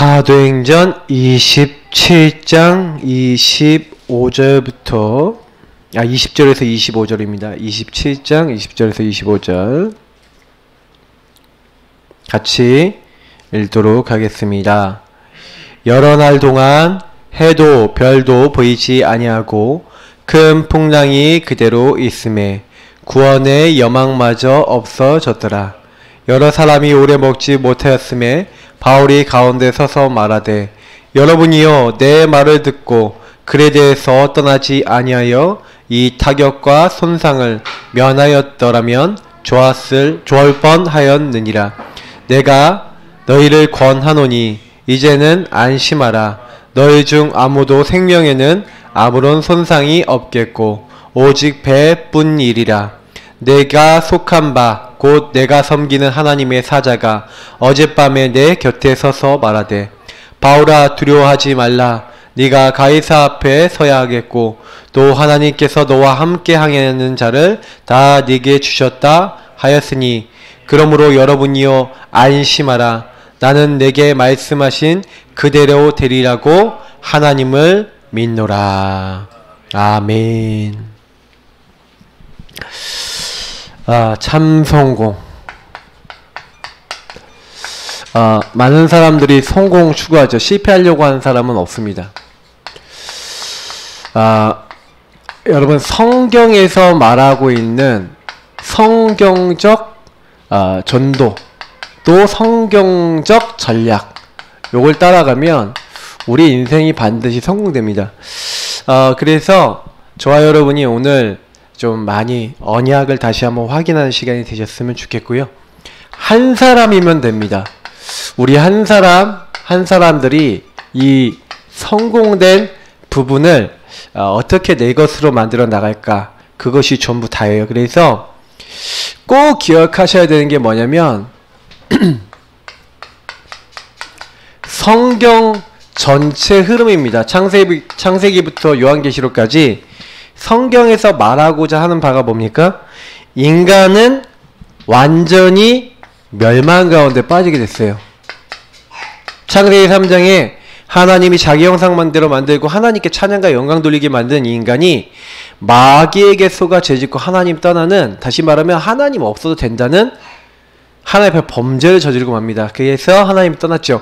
사도행전 27장 25절부터 20절에서 25절입니다. 27장 20절에서 25절 같이 읽도록 하겠습니다. 여러 날 동안 해도 별도 보이지 아니하고 큰 풍랑이 그대로 있음에 구원의 여망마저 없어졌더라. 여러 사람이 오래 먹지 못하였음에 바울이 가운데 서서 말하되 여러분이여 내 말을 듣고 글에 대해서 떠나지 아니하여 이 타격과 손상을 면하였더라면 좋을 뻔하였느니라. 내가 너희를 권하노니 이제는 안심하라. 너희 중 아무도 생명에는 아무런 손상이 없겠고 오직 배뿐이리라. 내가 속한 바 곧 내가 섬기는 하나님의 사자가 어젯밤에 내 곁에 서서 말하되 바울아 두려워하지 말라. 네가 가이사 앞에 서야 하겠고 또 하나님께서 너와 함께 항해하는 자를 다 네게 주셨다 하였으니 그러므로 여러분이여 안심하라. 나는 내게 말씀하신 그대로 되리라고 하나님을 믿노라. 아멘. 참 성공. 많은 사람들이 성공 추구하죠. 실패하려고 하는 사람은 없습니다. 여러분 성경에서 말하고 있는 성경적 전도 또 성경적 전략 요걸 따라가면 우리 인생이 반드시 성공됩니다. 그래서 저와 여러분이 오늘 좀 많이 언약을 다시 한번 확인하는 시간이 되셨으면 좋겠고요. 한 사람이면 됩니다. 우리 한 사람들이 이 성공된 부분을 어떻게 내 것으로 만들어 나갈까? 그것이 전부 다예요. 그래서 꼭 기억하셔야 되는 게 뭐냐면 성경 전체 흐름입니다. 창세기부터 요한계시록까지 성경에서 말하고자 하는 바가 뭡니까? 인간은 완전히 멸망 가운데 빠지게 됐어요. 창세기 3장에 하나님이 자기 형상만대로 만들고 하나님께 찬양과 영광 돌리게 만든 이 인간이 마귀에게 속아 죄짓고 하나님 떠나는, 다시 말하면 하나님 없어도 된다는 하나님 앞에 범죄를 저지르고 맙니다. 그래서 하나님 떠났죠.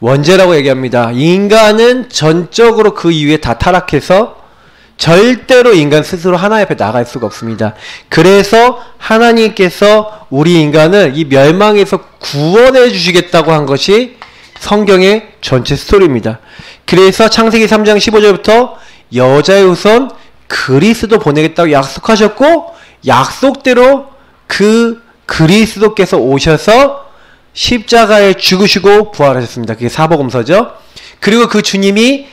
원죄라고 얘기합니다. 인간은 전적으로 그 이후에 다 타락해서 절대로 인간 스스로 하나님 앞에 나갈 수가 없습니다. 그래서 하나님께서 우리 인간을 이 멸망에서 구원해 주시겠다고 한 것이 성경의 전체 스토리입니다. 그래서 창세기 3장 15절부터 여자의 후손 그리스도 보내겠다고 약속하셨고, 약속대로 그 그리스도께서 오셔서 십자가에 죽으시고 부활하셨습니다. 그게 사복음서죠. 그리고 그 주님이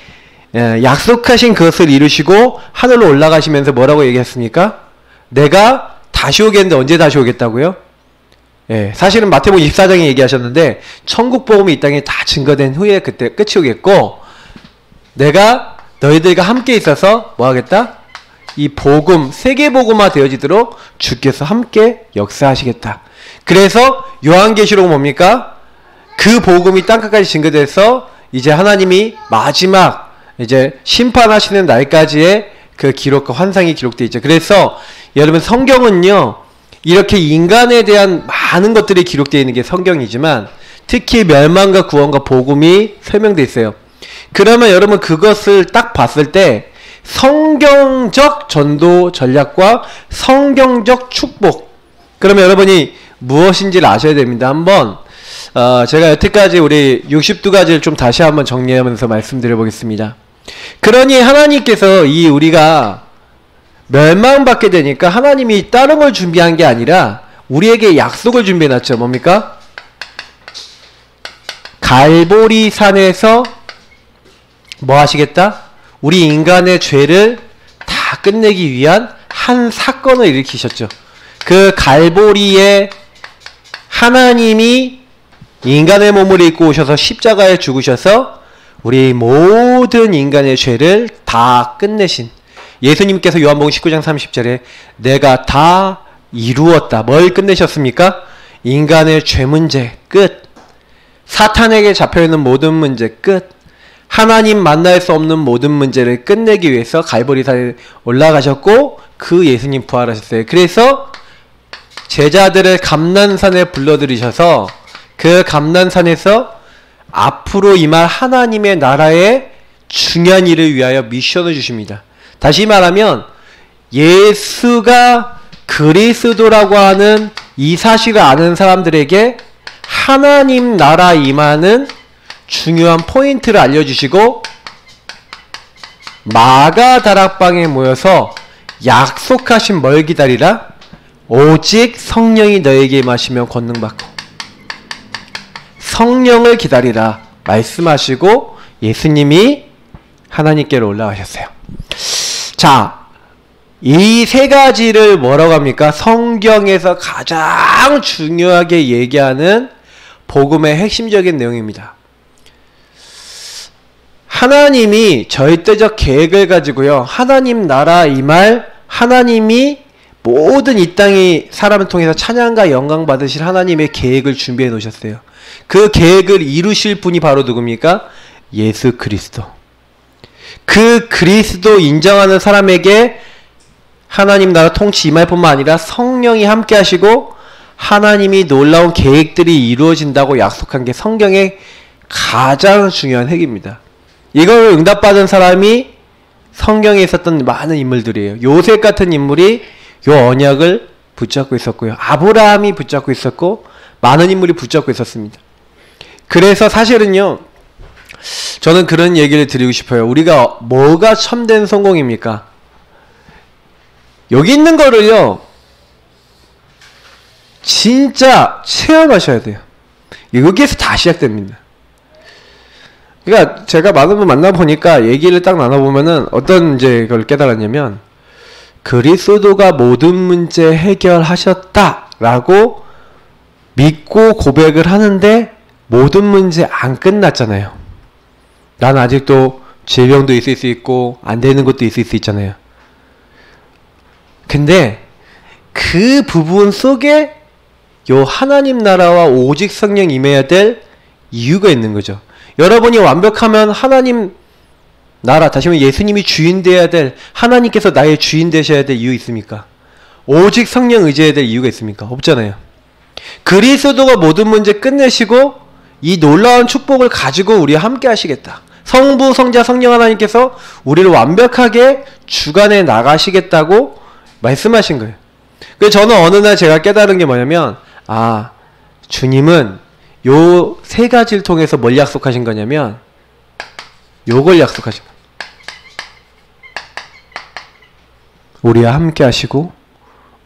약속하신 그것을 이루시고 하늘로 올라가시면서 뭐라고 얘기했습니까? 내가 다시 오겠는데 언제 다시 오겠다고요? 사실은 마태복음 24장에 얘기하셨는데 천국 복음이 이 땅에 다 증거된 후에 그때 끝이 오겠고, 내가 너희들과 함께 있어서 뭐 하겠다? 이 복음, 세계 복음화 되어지도록 주께서 함께 역사하시겠다. 그래서 요한계시록은 뭡니까? 그 복음이 땅끝까지 증거돼서 이제 하나님이 마지막 이제 심판하시는 날까지의 그 기록과 환상이 기록되어 있죠. 그래서 여러분 성경은요, 이렇게 인간에 대한 많은 것들이 기록되어 있는 게 성경이지만 특히 멸망과 구원과 복음이 설명되어 있어요. 그러면 여러분 그것을 딱 봤을 때 성경적 전도 전략과 성경적 축복, 그러면 여러분이 무엇인지를 아셔야 됩니다. 한번 제가 여태까지 우리 62가지를 좀 다시 한번 정리하면서 말씀드려 보겠습니다. 그러니 하나님께서 우리가 멸망받게 되니까 하나님이 다른 걸 준비한 게 아니라 우리에게 약속을 준비해놨죠. 뭡니까? 갈보리 산에서 뭐 하시겠다? 우리 인간의 죄를 다 끝내기 위한 한 사건을 일으키셨죠. 그 갈보리에 하나님이 인간의 몸을 입고 오셔서 십자가에 죽으셔서 우리 모든 인간의 죄를 다 끝내신 예수님께서 요한복음 19장 30절에 내가 다 이루었다. 뭘 끝내셨습니까? 인간의 죄 문제 끝. 사탄에게 잡혀있는 모든 문제 끝. 하나님 만날 수 없는 모든 문제를 끝내기 위해서 갈보리산에 올라가셨고 그 예수님 부활하셨어요. 그래서 제자들을 감난산에 불러들이셔서 그 감난산에서 앞으로 임할 하나님의 나라의 중요한 일을 위하여 미션을 주십니다. 다시 말하면 예수가 그리스도라고 하는 이 사실을 아는 사람들에게 하나님 나라 임하는 중요한 포인트를 알려주시고 마가 다락방에 모여서 약속하신 뭘 기다리라? 오직 성령이 너에게 임하시면 권능받고 성령을 기다리라 말씀하시고 예수님이 하나님께로 올라가셨어요. 자, 이 세 가지를 뭐라고 합니까? 성경에서 가장 중요하게 얘기하는 복음의 핵심적인 내용입니다. 하나님이 절대적 계획을 가지고요. 하나님 나라 임할 하나님이 모든 이 땅의 사람을 통해서 찬양과 영광 받으실 하나님의 계획을 준비해 놓으셨어요. 그 계획을 이루실 분이 바로 누굽니까? 예수 그리스도. 그 그리스도 인정하는 사람에게 하나님 나라 통치 임할 뿐만 아니라 성령이 함께 하시고 하나님이 놀라운 계획들이 이루어진다고 약속한 게 성경의 가장 중요한 핵입니다. 이걸 응답받은 사람이 성경에 있었던 많은 인물들이에요. 요셉 같은 인물이 요 언약을 붙잡고 있었고요. 아브라함이 붙잡고 있었고 많은 인물이 붙잡고 있었습니다. 그래서 사실은요, 저는 그런 얘기를 드리고 싶어요. 우리가 뭐가 참된 성공입니까? 여기 있는 거를요, 진짜 체험하셔야 돼요. 여기에서 다 시작됩니다. 그러니까 제가 많은 분 만나보니까 얘기를 딱 나눠보면은 어떤 이제 그걸 깨달았냐면, 그리스도가 모든 문제 해결하셨다라고 믿고 고백을 하는데 모든 문제 안 끝났잖아요. 난 아직도 질병도 있을 수 있고 안 되는 것도 있을 수 있잖아요. 근데 그 부분 속에 요 하나님 나라와 오직 성령 임해야 될 이유가 있는 거죠. 여러분이 완벽하면 하나님 나라, 다시 말하면 예수님이 주인 되어야 될, 하나님께서 나의 주인 되셔야 될 이유 있습니까? 오직 성령 의지해야 될 이유가 있습니까? 없잖아요. 그리스도가 모든 문제 끝내시고 이 놀라운 축복을 가지고 우리와 함께 하시겠다. 성부, 성자, 성령 하나님께서 우리를 완벽하게 주관해 나가시겠다고 말씀하신 거예요. 그래서 저는 어느 날 제가 깨달은 게 뭐냐면, 아, 주님은 요 세 가지를 통해서 뭘 약속하신 거냐면 요걸 약속하신 거예요. 우리와 함께 하시고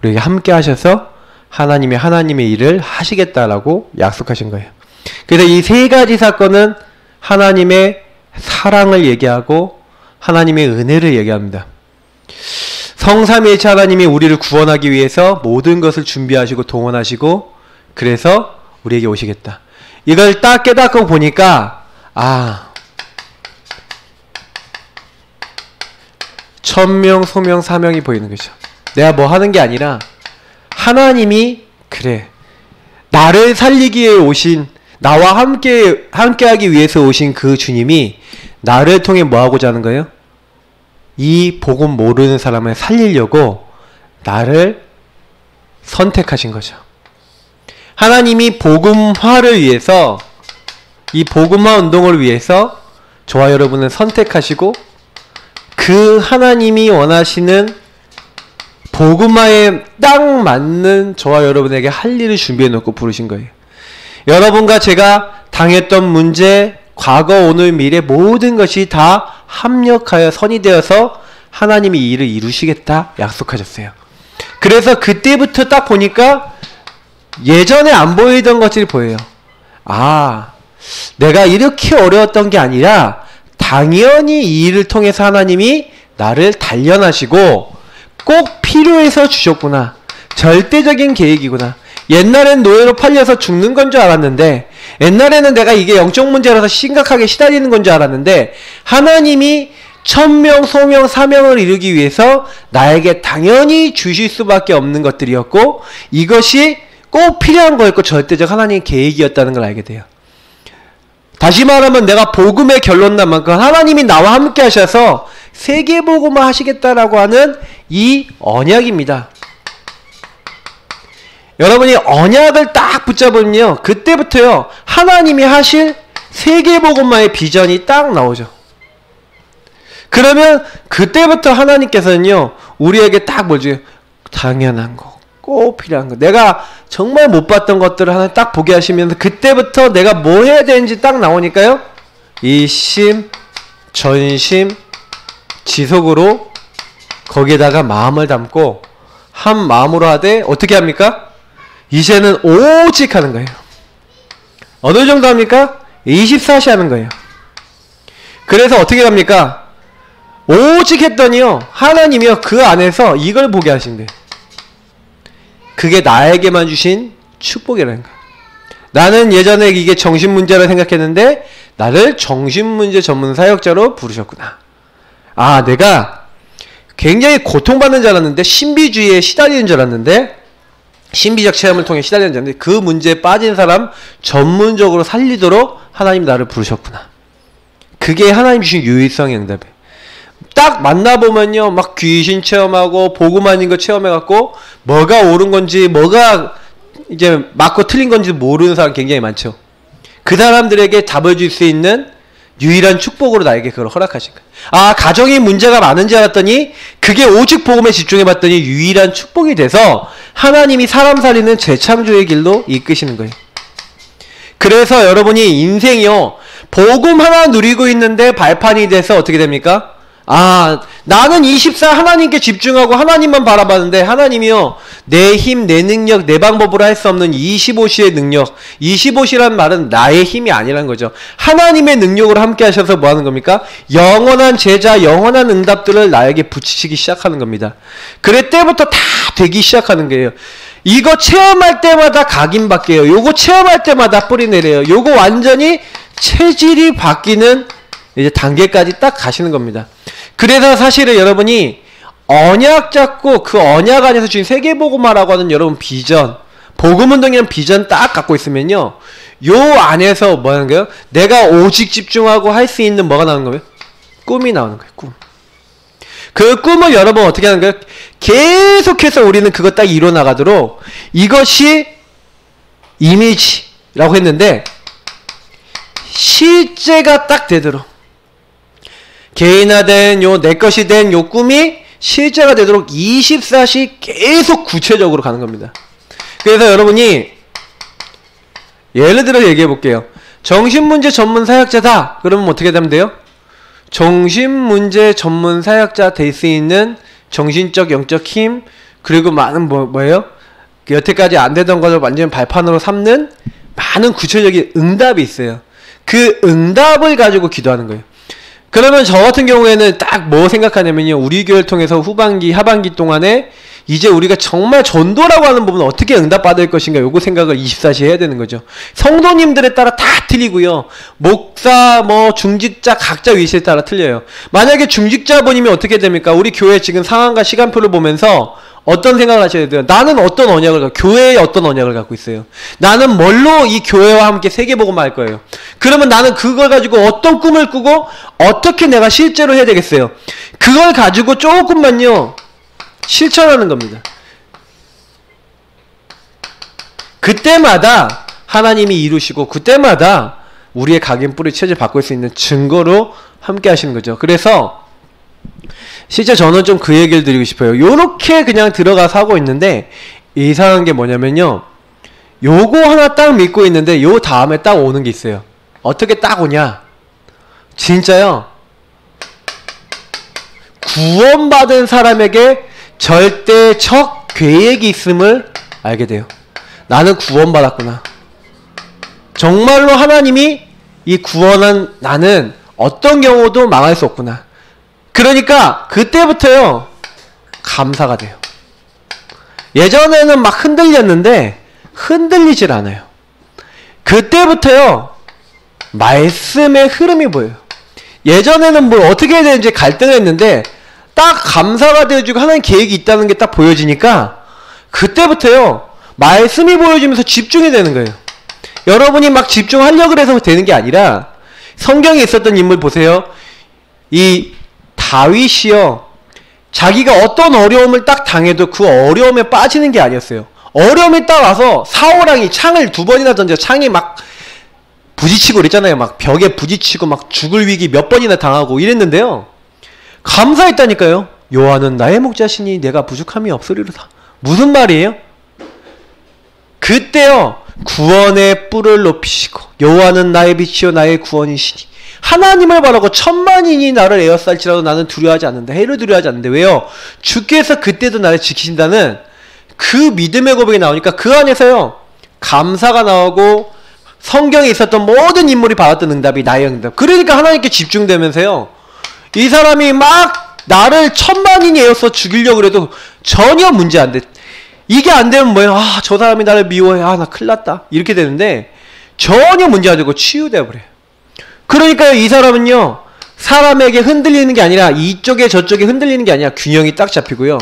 우리에게 함께 하셔서 하나님의 일을 하시겠다라고 약속하신 거예요. 그래서 이 세 가지 사건은 하나님의 사랑을 얘기하고 하나님의 은혜를 얘기합니다. 성삼위일체 하나님이 우리를 구원하기 위해서 모든 것을 준비하시고 동원하시고 그래서 우리에게 오시겠다. 이걸 딱 깨닫고 보니까 천명, 소명, 사명이 보이는 거죠. 내가 뭐 하는 게 아니라 하나님이 그래, 나를 살리기 위해 오신, 나와 함께하기 위해서 오신 그 주님이 나를 통해 뭐 하고자 하는 거예요? 이 복음 모르는 사람을 살리려고 나를 선택하신 거죠. 하나님이 복음화를 위해서, 이 복음화 운동을 위해서 저와 여러분을 선택하시고 그 하나님이 원하시는 복음화에 딱 맞는 저와 여러분에게 할 일을 준비해 놓고 부르신 거예요. 여러분과 제가 당했던 문제, 과거, 오늘, 미래 모든 것이 다 합력하여 선이 되어서 하나님이 이 일을 이루시겠다 약속하셨어요. 그래서 그때부터 딱 보니까 예전에 안 보이던 것들이 보여요. 내가 이렇게 어려웠던 게 아니라 당연히 이 일을 통해서 하나님이 나를 단련하시고 꼭 필요해서 주셨구나. 절대적인 계획이구나. 옛날엔 노예로 팔려서 죽는 건 줄 알았는데, 옛날에는 내가 이게 영적 문제라서 심각하게 시달리는 건 줄 알았는데, 하나님이 천명, 소명, 사명을 이루기 위해서 나에게 당연히 주실 수밖에 없는 것들이었고, 이것이 꼭 필요한 거였고 절대적 하나님의 계획이었다는 걸 알게 돼요. 다시 말하면 내가 복음의 결론 난 만큼 하나님이 나와 함께 하셔서 세계복음화 하시겠다라고 하는 이 언약입니다. 여러분이 언약을 딱 붙잡으면요, 그때부터요 하나님이 하실 세계복음화의 비전이 딱 나오죠. 그러면 그때부터 하나님께서는요 우리에게 딱 뭐지, 당연한 거, 꼭 필요한 거, 내가 정말 못 봤던 것들을 하나 딱 보게 하시면서 그때부터 내가 뭐 해야 되는지 딱 나오니까요, 일심 전심 지속으로 거기에다가 마음을 담고 한 마음으로 하되 어떻게 합니까? 이제는 오직 하는 거예요. 어느 정도 합니까? 24시 하는 거예요. 그래서 어떻게 합니까? 오직 했더니요 하나님이요 그 안에서 이걸 보게 하신대요. 그게 나에게만 주신 축복이라는 거예요. 나는 예전에 이게 정신문제라 생각했는데 나를 정신문제 전문 사역자로 부르셨구나. 아, 내가 굉장히 고통받는 줄 알았는데, 신비주의에 시달리는 줄 알았는데, 신비적 체험을 통해 시달리는 줄 알았는데, 그 문제에 빠진 사람 전문적으로 살리도록 하나님 나를 부르셨구나. 그게 하나님 주신 유일성의 응답이에요. 딱 만나보면요 막 귀신 체험하고 복음 아닌 거 체험해갖고 뭐가 옳은 건지 뭐가 이제 맞고 틀린 건지 모르는 사람 굉장히 많죠. 그 사람들에게 답을 줄 수 있는 유일한 축복으로 나에게 그걸 허락하신 거예요. 아, 가정이 문제가 많은지 알았더니 그게 오직 복음에 집중해봤더니 유일한 축복이 돼서 하나님이 사람 살리는 재창조의 길로 이끄시는 거예요. 그래서 여러분이 인생이요 복음 하나 누리고 있는데 발판이 돼서 어떻게 됩니까? 아, 나는 24 하나님께 집중하고 하나님만 바라봤는데 하나님이요 내 힘, 내 능력, 내 방법으로 할 수 없는 25시의 능력, 25시란 말은 나의 힘이 아니란 거죠. 하나님의 능력으로 함께 하셔서 뭐 하는 겁니까? 영원한 제자, 영원한 응답들을 나에게 붙이시기 시작하는 겁니다. 그래 때부터 다 되기 시작하는 거예요. 이거 체험할 때마다 각인바뀌어요. 요거 체험할 때마다 뿌리 내려요. 요거 완전히 체질이 바뀌는 이제 단계까지 딱 가시는 겁니다. 그래서 사실은 여러분이 언약 잡고 그 언약 안에서 주신 세계복음화라고 하는 여러분 비전, 복음운동이라는 비전 딱 갖고 있으면요 요 안에서 뭐 하는 거예요? 내가 오직 집중하고 할 수 있는 뭐가 나오는 거예요? 꿈이 나오는 거예요. 꿈. 그 꿈을 여러분 어떻게 하는 거예요? 계속해서 우리는 그거 딱 이뤄나가도록 이것이 이미지라고 했는데 실제가 딱 되도록 개인화된 요 내 것이 된 요 꿈이 실제가 되도록 24시 계속 구체적으로 가는 겁니다. 그래서 여러분이 예를 들어 얘기해 볼게요. 정신문제 전문 사역자다. 그러면 어떻게 되면 돼요? 정신문제 전문 사역자 될 수 있는 정신적 영적 힘, 그리고 많은 뭐예요? 여태까지 안 되던 것을 완전 발판으로 삼는 많은 구체적인 응답이 있어요. 그 응답을 가지고 기도하는 거예요. 그러면 저 같은 경우에는 딱 뭐 생각하냐면요. 우리 교회를 통해서 후반기, 하반기 동안에 이제 우리가 정말 전도라고 하는 부분은 어떻게 응답받을 것인가 요거 생각을 24시 해야 되는 거죠. 성도님들에 따라 다 틀리고요. 목사, 뭐 중직자 각자 위치에 따라 틀려요. 만약에 중직자분이면 어떻게 됩니까? 우리 교회 지금 상황과 시간표를 보면서 어떤 생각을 하셔야 돼요? 나는 어떤 언약을 교회에 어떤 언약을 갖고 있어요? 나는 뭘로 이 교회와 함께 세계복음화 할 거예요? 그러면 나는 그걸 가지고 어떤 꿈을 꾸고 어떻게 내가 실제로 해야 되겠어요? 그걸 가지고 조금만요 실천하는 겁니다. 그때마다 하나님이 이루시고 그때마다 우리의 각인 뿌리 체질 바꿀 수 있는 증거로 함께 하시는 거죠. 그래서 실제 저는 좀 그 얘기를 드리고 싶어요. 요렇게 그냥 들어가서 하고 있는데 이상한 게 뭐냐면요, 요거 하나 딱 믿고 있는데 요 다음에 딱 오는 게 있어요. 어떻게 딱 오냐, 진짜요 구원받은 사람에게 절대적 계획이 있음을 알게 돼요. 나는 구원받았구나. 정말로 하나님이 이 구원한 나는 어떤 경우도 망할 수 없구나. 그러니까 그때부터요 감사가 돼요. 예전에는 막 흔들렸는데 흔들리질 않아요. 그때부터요 말씀의 흐름이 보여요. 예전에는 뭘 어떻게 해야 되는지 갈등을 했는데 딱 감사가 되어주고 하나님 계획이 있다는 게 딱 보여지니까 그때부터요 말씀이 보여지면서 집중이 되는 거예요. 여러분이 막 집중하려고 해서 되는 게 아니라 성경에 있었던 인물 보세요. 이 다윗이요, 자기가 어떤 어려움을 딱 당해도 그 어려움에 빠지는 게 아니었어요. 어려움이 딱 와서 사울왕이 창을 2번이나 던져 창이 막 부딪히고 그랬잖아요. 막 벽에 부딪히고 막 죽을 위기 몇 번이나 당하고 이랬는데요, 감사했다니까요. 여호와는 나의 목자시니 내가 부족함이 없으리로다. 무슨 말이에요? 그때요, 구원의 뿔을 높이시고 여호와는 나의 빛이요 나의 구원이시니 하나님을 바라고 천만인이 나를 에워쌀지라도 나는 두려워하지 않는다. 해를 두려워하지 않는다. 왜요? 주께서 그때도 나를 지키신다는 그 믿음의 고백이 나오니까 그 안에서요, 감사가 나오고 성경에 있었던 모든 인물이 받았던 응답이 나의 응답. 그러니까 하나님께 집중되면서요, 이 사람이 막 나를 천만인이 에워서 죽이려고 그래도 전혀 문제 안 돼. 이게 안 되면 뭐예요? 아, 저 사람이 나를 미워해. 아, 나 큰일 났다. 이렇게 되는데 전혀 문제 안 되고 치유되어 버려요. 그러니까요, 이 사람은요, 사람에게 흔들리는 게 아니라 이쪽에 저쪽에 흔들리는 게 아니라 균형이 딱 잡히고요,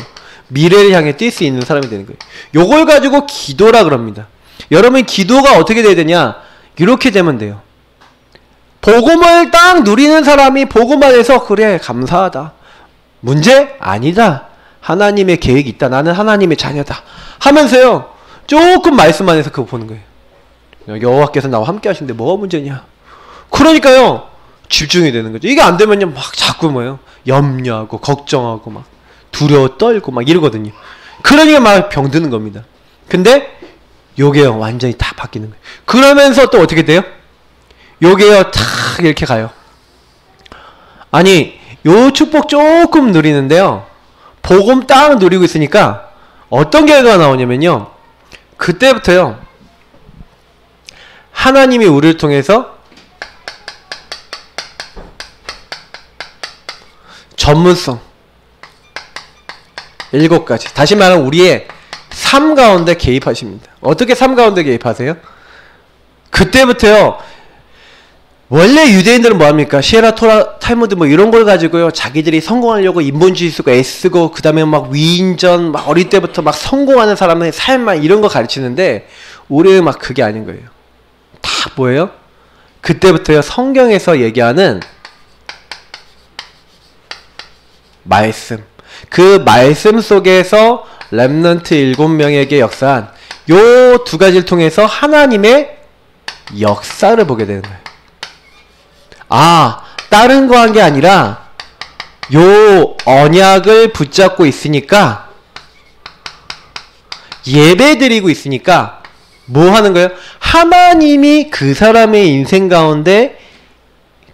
미래를 향해 뛸 수 있는 사람이 되는 거예요. 요걸 가지고 기도라 그럽니다. 여러분, 기도가 어떻게 돼야 되냐? 이렇게 되면 돼요. 복음을 딱 누리는 사람이 복음 안에서 그래, 감사하다, 문제 아니다, 하나님의 계획이 있다, 나는 하나님의 자녀다 하면서요, 조금 말씀 안에서 그거 보는 거예요. 여호와께서 나와 함께 하시는데 뭐가 문제냐? 그러니까요, 집중이 되는 거죠. 이게 안 되면요, 막 자꾸 뭐예요? 염려하고 걱정하고 막 두려워 떨고 막 이러거든요. 그러니까 막 병드는 겁니다. 근데 요게요, 완전히 다 바뀌는 거예요. 그러면서 또 어떻게 돼요? 요게요, 탁 이렇게 가요. 아니, 요 축복 조금 누리는데요, 복음 딱 누리고 있으니까 어떤 결과가 나오냐면요, 그때부터요, 하나님이 우리를 통해서 전문성 7가지, 다시 말하면 우리의 삶 가운데 개입하십니다. 어떻게 삶 가운데 개입하세요? 그때부터요, 원래 유대인들은 뭐합니까? 시에라 토라 탈무드 뭐 이런 걸 가지고요, 자기들이 성공하려고 인본주의 쓰고 애쓰고 그 다음에 막 위인전 막 어릴 때부터 막 성공하는 사람의 삶만 이런 거 가르치는데, 우리는 막 그게 아닌 거예요. 다 뭐예요? 그때부터요, 성경에서 얘기하는 말씀, 그 말씀 속에서 렘넌트 7명에게 역사한 요 2가지를 통해서 하나님의 역사를 보게 되는 거예요. 아, 다른 거 한 게 아니라 요 언약을 붙잡고 있으니까, 예배 드리고 있으니까 뭐 하는 거예요? 하나님이 그 사람의 인생 가운데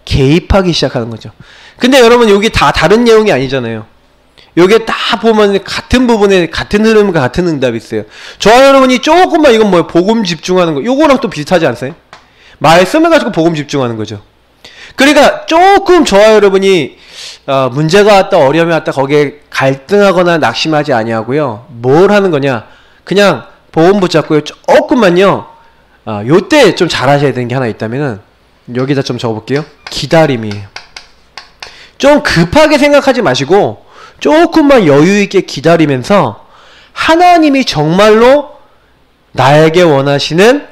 개입하기 시작하는 거죠. 근데 여러분, 여기 다 다른 내용이 아니잖아요. 여기에 다 보면 같은 부분에 같은 흐름과 같은 응답이 있어요. 저와 여러분이 조금만, 이건 뭐예요? 복음 집중하는 거. 요거랑 또 비슷하지 않으세요? 말씀을 가지고 복음 집중하는 거죠. 그러니까 조금 저와 여러분이 문제가 왔다, 어려움이 왔다, 거기에 갈등하거나 낙심하지 아니하고요, 뭘 하는 거냐? 그냥 복음 붙잡고요, 조금만요, 요때 좀 잘하셔야 되는 게 하나 있다면은 여기다 좀 적어볼게요. 기다림이에요. 좀 급하게 생각하지 마시고 조금만 여유있게 기다리면서 하나님이 정말로 나에게 원하시는,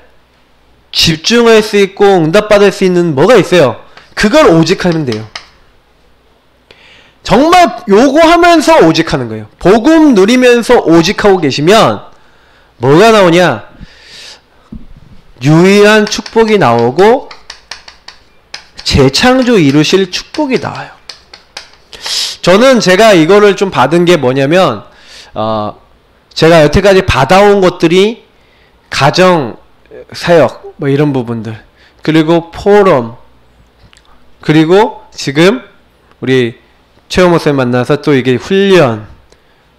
집중할 수 있고 응답받을 수 있는 뭐가 있어요. 그걸 오직하면 돼요. 정말 요거 하면서 오직하는 거예요. 복음 누리면서 오직하고 계시면 뭐가 나오냐? 유일한 축복이 나오고 재창조 이루실 축복이 나와요. 저는 제가 이거를 좀 받은 게 뭐냐면, 제가 여태까지 받아온 것들이 가정 사역 뭐 이런 부분들, 그리고 포럼, 그리고 지금 우리 최호 목사님 만나서 또 이게 훈련,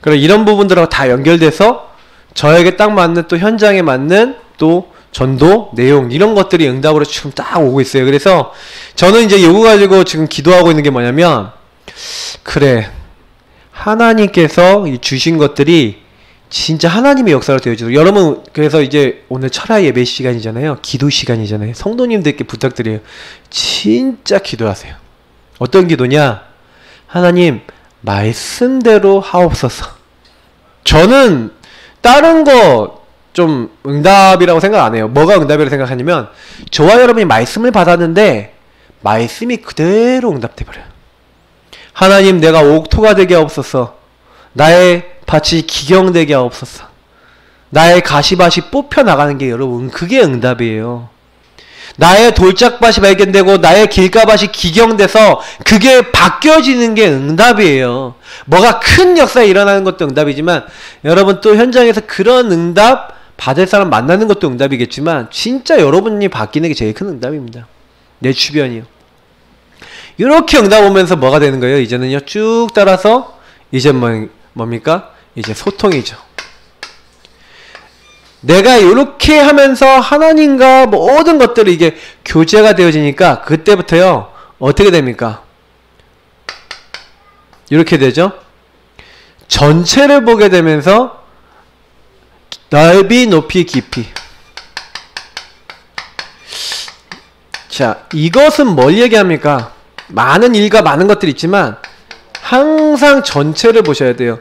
그리고 이런 부분들하고 다 연결돼서 저에게 딱 맞는, 또 현장에 맞는 또 전도 내용, 이런 것들이 응답으로 지금 딱 오고 있어요. 그래서 저는 이제 이거 가지고 지금 기도하고 있는 게 뭐냐면, 그래, 하나님께서 주신 것들이 진짜 하나님의 역사로 되어지도록. 여러분, 그래서 이제 오늘 철야 예배 시간이잖아요. 기도 시간이잖아요. 성도님들께 부탁드려요. 진짜 기도하세요. 어떤 기도냐? 하나님, 말씀대로 하옵소서. 저는 다른 거 좀 응답이라고 생각 안 해요. 뭐가 응답이라고 생각하냐면, 저와 여러분이 말씀을 받았는데 말씀이 그대로 응답돼 버려요. 하나님, 내가 옥토가 되게 하옵소서. 나의 밭이 기경되게 하옵소서. 나의 가시밭이 뽑혀 나가는 게 여러분 그게 응답이에요. 나의 돌짝밭이 발견되고 나의 길가밭이 기경돼서 그게 바뀌어지는 게 응답이에요. 뭐가 큰 역사에 일어나는 것도 응답이지만 여러분 또 현장에서 그런 응답 받을 사람 만나는 것도 응답이겠지만 진짜 여러분이 바뀌는 게 제일 큰 응답입니다. 내 주변이요. 이렇게 응답 오면서 뭐가 되는 거예요? 이제는요 쭉 따라서 이제 뭡니까? 이제 소통이죠. 내가 이렇게 하면서 하나님과 모든 것들이 이게 교제가 되어지니까 그때부터요 어떻게 됩니까? 이렇게 되죠. 전체를 보게 되면서 넓이, 높이, 깊이. 자, 이것은 뭘 얘기합니까? 많은 일과 많은 것들이 있지만 항상 전체를 보셔야 돼요.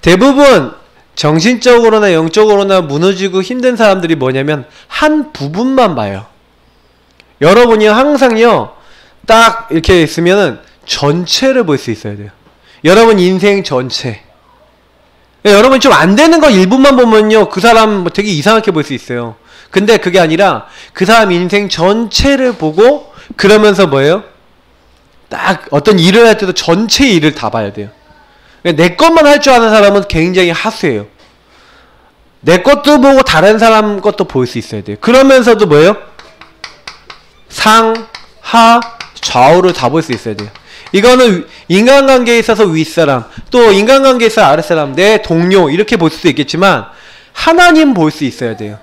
대부분 정신적으로나 영적으로나 무너지고 힘든 사람들이 뭐냐면 한 부분만 봐요. 여러분이 항상요 딱 이렇게 있으면은 전체를 볼 수 있어야 돼요. 여러분 인생 전체. 여러분 좀 안 되는 거 일부만 보면요 그 사람 뭐 되게 이상하게 볼 수 있어요. 근데 그게 아니라 그 사람 인생 전체를 보고 그러면서 뭐예요? 딱 어떤 일을 할 때도 전체 일을 다 봐야 돼요. 내 것만 할 줄 아는 사람은 굉장히 하수예요. 내 것도 보고 다른 사람 것도 볼 수 있어야 돼요. 그러면서도 뭐예요? 상, 하, 좌우를 다 볼 수 있어야 돼요. 이거는 인간관계에 있어서 윗사람, 또 인간관계에 있어서 아랫사람, 내 동료 이렇게 볼 수도 있겠지만 하나님 볼 수 있어야 돼요.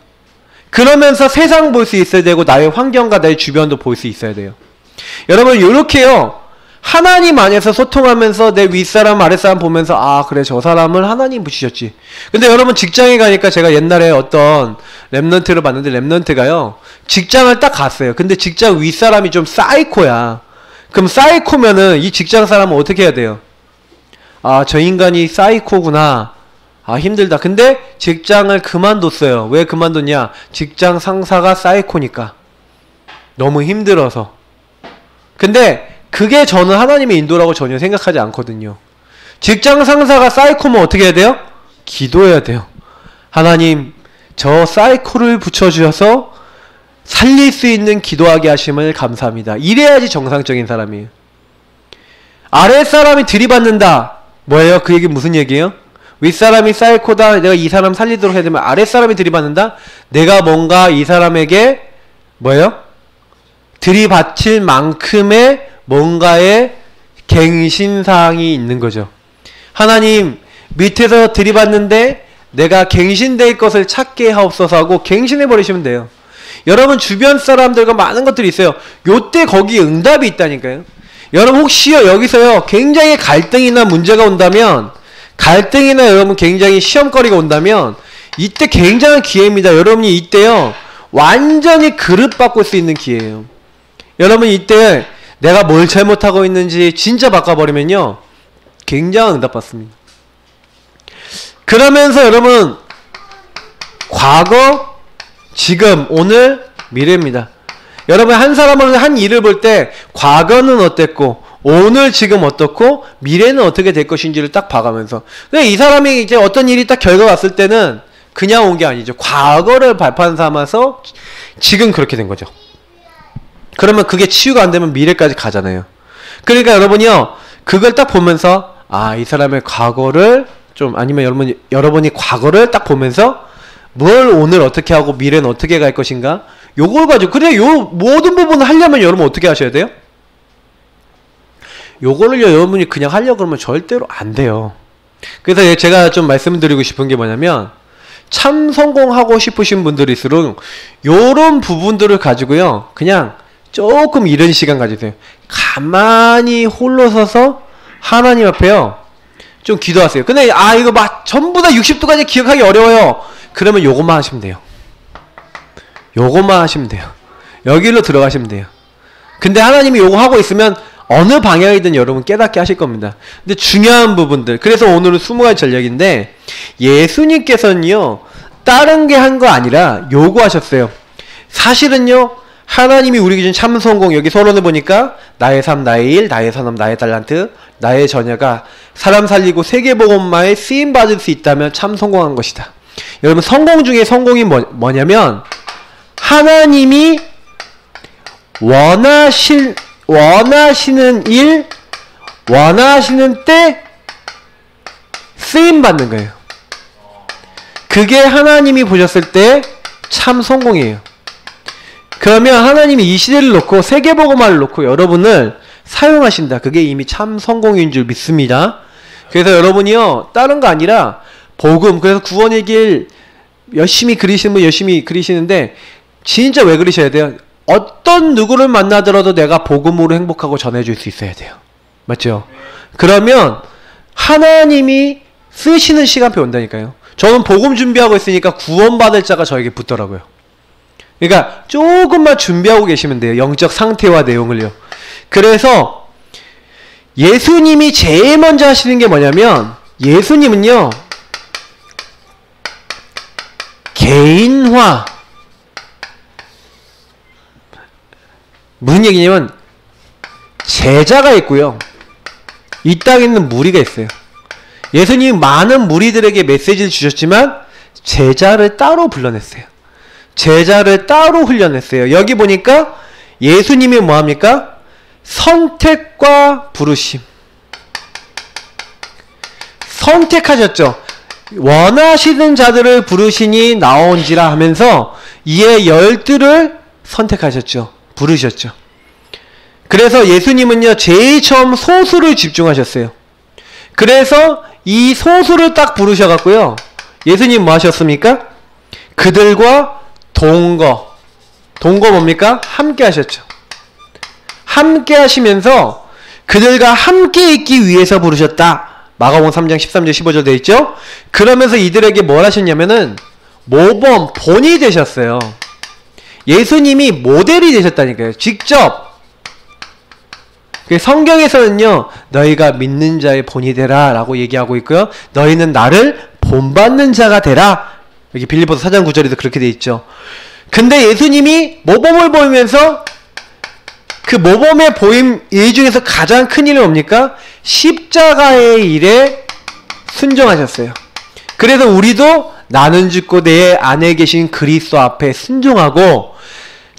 그러면서 세상 볼 수 있어야 되고 나의 환경과 나의 주변도 볼 수 있어야 돼요. 여러분 요렇게요 하나님 안에서 소통하면서 내 윗사람 아랫사람 보면서 아 그래 저 사람을 하나님 부시셨지. 근데 여러분 직장에 가니까 제가 옛날에 어떤 랩런트를 봤는데 랩런트가요 직장을 딱 갔어요. 근데 직장 윗사람이 좀 사이코야. 그럼 사이코면은 이 직장 사람은 어떻게 해야 돼요? 아 저 인간이 사이코구나. 아 힘들다. 근데 직장을 그만뒀어요. 왜 그만뒀냐? 직장 상사가 사이코니까. 너무 힘들어서. 근데 그게 저는 하나님의 인도라고 전혀 생각하지 않거든요. 직장 상사가 사이코면 어떻게 해야 돼요? 기도해야 돼요. 하나님 저 사이코를 붙여주셔서 살릴 수 있는 기도하게 하심을 감사합니다. 이래야지 정상적인 사람이에요. 아랫사람이 들이받는다. 뭐예요? 그 얘기 무슨 얘기예요? 윗사람이 사이코다. 내가 이 사람 살리도록 해야 되면 아랫사람이 들이받는다. 내가 뭔가 이 사람에게 뭐예요? 들이받칠 만큼의 뭔가의 갱신사항이 있는 거죠. 하나님 밑에서 들이받는데 내가 갱신될 것을 찾게 하옵소서 하고 갱신해버리시면 돼요. 여러분 주변 사람들과 많은 것들이 있어요. 요때 거기 응답이 있다니까요. 여러분 혹시요 여기서요 굉장히 갈등이나 문제가 온다면 갈등이나 여러분 굉장히 시험거리가 온다면 이때 굉장한 기회입니다. 여러분이 이때요 완전히 그릇 바꿀 수 있는 기회예요. 여러분 이때 내가 뭘 잘못하고 있는지 진짜 바꿔버리면요 굉장한 응답 받습니다. 그러면서 여러분 과거, 지금, 오늘, 미래입니다. 여러분 한 사람은 한 일을 볼 때 과거는 어땠고 오늘 지금 어떻고 미래는 어떻게 될 것인지를 딱 봐가면서 근데 이 사람이 이제 어떤 일이 딱 결과 왔을 때는 그냥 온 게 아니죠. 과거를 발판 삼아서 지금 그렇게 된 거죠. 그러면 그게 치유가 안 되면 미래까지 가잖아요. 그러니까 여러분이요 그걸 딱 보면서 아 이 사람의 과거를 좀 아니면 여러분이 과거를 딱 보면서 뭘 오늘 어떻게 하고 미래는 어떻게 갈 것인가 요걸 가지고 그래 요 모든 부분을 하려면 여러분 어떻게 하셔야 돼요? 요거를요 여러분이 그냥 하려고 그러면 절대로 안 돼요. 그래서 제가 좀 말씀드리고 싶은 게 뭐냐면 참 성공하고 싶으신 분들일수록 요런 부분들을 가지고요 그냥 조금 이른 시간 가지세요. 가만히 홀로 서서 하나님 앞에요 좀 기도하세요. 근데 아 이거 막 전부 다 60도까지 기억하기 어려워요. 그러면 요것만 하시면 돼요. 요것만 하시면 돼요. 여기로 들어가시면 돼요. 근데 하나님이 요거 하고 있으면 어느 방향이든 여러분 깨닫게 하실 겁니다. 근데 중요한 부분들 그래서 오늘은 20가지 전략인데 예수님께서는요 다른 게 한 거 아니라 요거 하셨어요. 사실은요 하나님이 우리 기준 참 성공, 여기 서론을 보니까 나의 삶, 나의 일, 나의 산업, 나의 달란트, 나의 자녀가 사람 살리고 세계복음화에 쓰임받을 수 있다면 참 성공한 것이다. 여러분, 성공 중에 성공이 뭐냐면 하나님이 원하시는 일, 원하시는 때 쓰임받는 거예요. 그게 하나님이 보셨을 때 참 성공이에요. 그러면 하나님이 이 시대를 놓고 세계복음화를 놓고 여러분을 사용하신다. 그게 이미 참 성공인 줄 믿습니다. 그래서 여러분이요, 다른 거 아니라 복음, 그래서 구원의 길 열심히 그리시는 분 열심히 그리시는데 진짜 왜 그리셔야 돼요? 어떤 누구를 만나더라도 내가 복음으로 행복하고 전해줄 수 있어야 돼요. 맞죠? 그러면 하나님이 쓰시는 시간표 온다니까요. 저는 복음 준비하고 있으니까 구원받을 자가 저에게 붙더라고요. 그러니까 조금만 준비하고 계시면 돼요. 영적 상태와 내용을요. 그래서 예수님이 제일 먼저 하시는 게 뭐냐면, 예수님은요, 개인화. 무슨 얘기냐면 제자가 있고요, 이 땅에 있는 무리가 있어요. 예수님이 많은 무리들에게 메시지를 주셨지만 제자를 따로 불러냈어요. 제자를 따로 훈련했어요. 여기 보니까 예수님이 뭐합니까? 선택과 부르심. 선택하셨죠. 원하시는 자들을 부르시니 나온지라 하면서 이에 열두를 선택하셨죠. 부르셨죠. 그래서 예수님은요, 제일 처음 소수를 집중하셨어요. 그래서 이 소수를 딱 부르셔갖고요, 예수님 뭐 하셨습니까? 그들과 동거 뭡니까? 함께 하셨죠. 함께 하시면서 그들과 함께 있기 위해서 부르셨다. 마가복음 3장 13절 15절 되어 있죠. 그러면서 이들에게 뭘 하셨냐면은 모범, 본이 되셨어요. 예수님이 모델이 되셨다니까요. 직접. 성경에서는요, 너희가 믿는 자의 본이 되라 라고 얘기하고 있고요, 너희는 나를 본받는 자가 되라, 여기 빌립보서 4장 9절에도 그렇게 돼 있죠. 근데 예수님이 모범을 보이면서 그 모범의 보임 일 중에서 가장 큰 일은 뭡니까? 십자가의 일에 순종하셨어요. 그래서 우리도 나는 죽고 내 안에 계신 그리스도 앞에 순종하고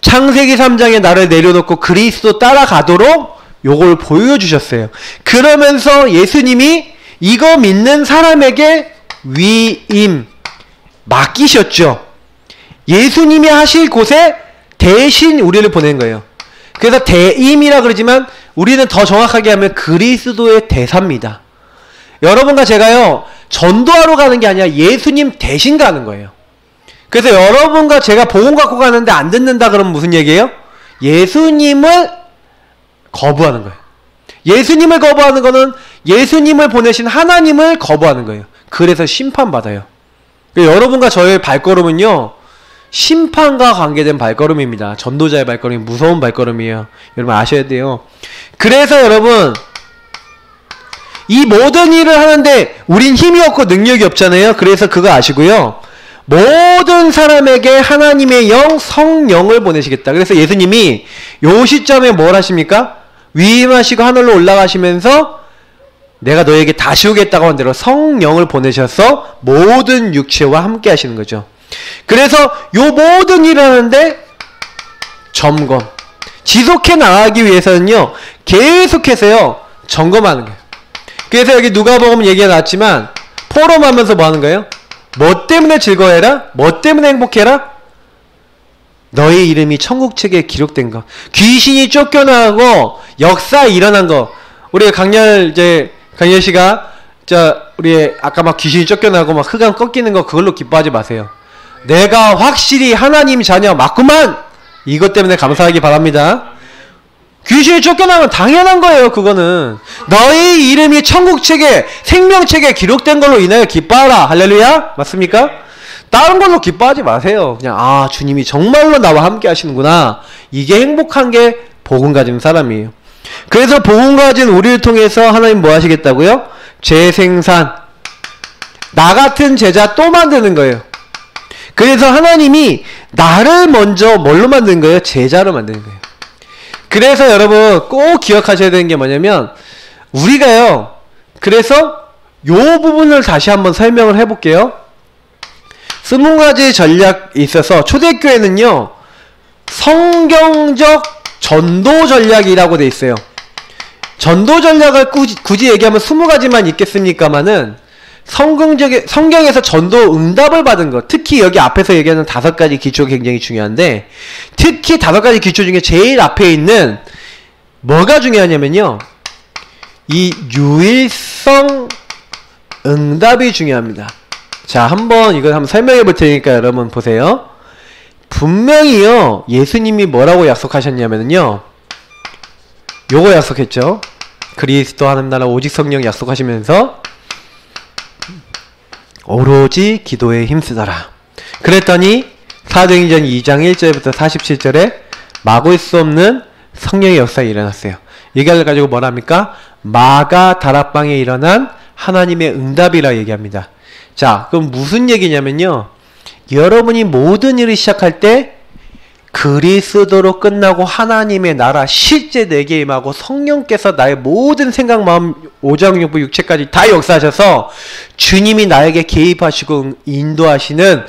창세기 3장에 나를 내려놓고 그리스도 따라가도록 요걸 보여주셨어요. 그러면서 예수님이 이거 믿는 사람에게 위임 맡기셨죠. 예수님이 하실 곳에 대신 우리를 보낸 거예요. 그래서 대임이라 그러지만 우리는 더 정확하게 하면 그리스도의 대사입니다. 여러분과 제가요, 전도하러 가는 게 아니라 예수님 대신 가는 거예요. 그래서 여러분과 제가 복음 갖고 가는데 안 듣는다 그러면 무슨 얘기예요? 예수님을 거부하는 거예요. 예수님을 거부하는 거는 예수님을 보내신 하나님을 거부하는 거예요. 그래서 심판받아요. 여러분과 저의 발걸음은요, 심판과 관계된 발걸음입니다. 전도자의 발걸음이 무서운 발걸음이에요. 여러분 아셔야 돼요. 그래서 여러분, 이 모든 일을 하는데 우린 힘이 없고 능력이 없잖아요. 그래서 그거 아시고요, 모든 사람에게 하나님의 영, 성령을 보내시겠다. 그래서 예수님이 요 시점에 뭘 하십니까? 위임하시고 하늘로 올라가시면서 내가 너에게 다시 오겠다고 한 대로 성령을 보내셔서 모든 육체와 함께 하시는 거죠. 그래서 요 모든 일을 하는데 점검, 지속해 나가기 위해서는요, 계속해서요 점검하는 거예요. 그래서 여기 누가복음 얘기가 나왔지만 포럼하면서 뭐 하는 거예요? 뭐 때문에 즐거워해라? 뭐 때문에 행복해라? 너의 이름이 천국책에 기록된 거, 귀신이 쫓겨나고 역사 일어난 거. 우리 강렬 씨가 우리 아까 막 귀신이 쫓겨나고 막 흑암 꺾이는 거, 그걸로 기뻐하지 마세요. 내가 확실히 하나님 자녀 맞구만, 이것 때문에 감사하기 바랍니다. 귀신이 쫓겨나면 당연한 거예요. 그거는 너의 이름이 천국책에, 생명책에 기록된 걸로 인하여 기뻐하라. 할렐루야. 맞습니까? 다른 걸로 기뻐하지 마세요. 그냥 아, 주님이 정말로 나와 함께 하시는구나, 이게 행복한 게 복음 가진 사람이에요. 그래서 복음 가진 우리를 통해서 하나님 뭐 하시겠다고요? 재생산, 나 같은 제자 또 만드는 거예요. 그래서 하나님이 나를 먼저 뭘로 만든 거예요? 제자로 만드는 거예요. 그래서 여러분 꼭 기억하셔야 되는 게 뭐냐면 우리가요. 그래서 요 부분을 다시 한번 설명을 해볼게요. 20가지 전략이 있어서 초대교회는요. 성경적 전도 전략이라고 돼 있어요. 전도 전략을 굳이 얘기하면 20가지만 있겠습니까마는 성경에서 전도 응답을 받은 것, 특히 여기 앞에서 얘기하는 5가지 기초가 굉장히 중요한데, 특히 5가지 기초 중에 제일 앞에 있는 뭐가 중요하냐면요, 이 유일성 응답이 중요합니다. 자, 이걸 한번 설명해 볼 테니까 여러분 보세요. 분명히요, 예수님이 뭐라고 약속하셨냐면요, 요거 약속했죠. 그리스도 하는 나라 오직 성령 약속하시면서 오로지 기도에 힘쓰더라. 그랬더니 사도행전 2장 1절부터 47절에 막을 수 없는 성령의 역사가 일어났어요. 이걸 가지고 뭐랍니까? 마가 다락방에 일어난 하나님의 응답이라 얘기합니다. 자, 그럼 무슨 얘기냐면요, 여러분이 모든 일을 시작할 때 그리스도로 끝나고 하나님의 나라 실제 내게 임하고 성령께서 나의 모든 생각, 마음, 오장, 육부, 육체까지 다 역사하셔서 주님이 나에게 개입하시고 인도하시는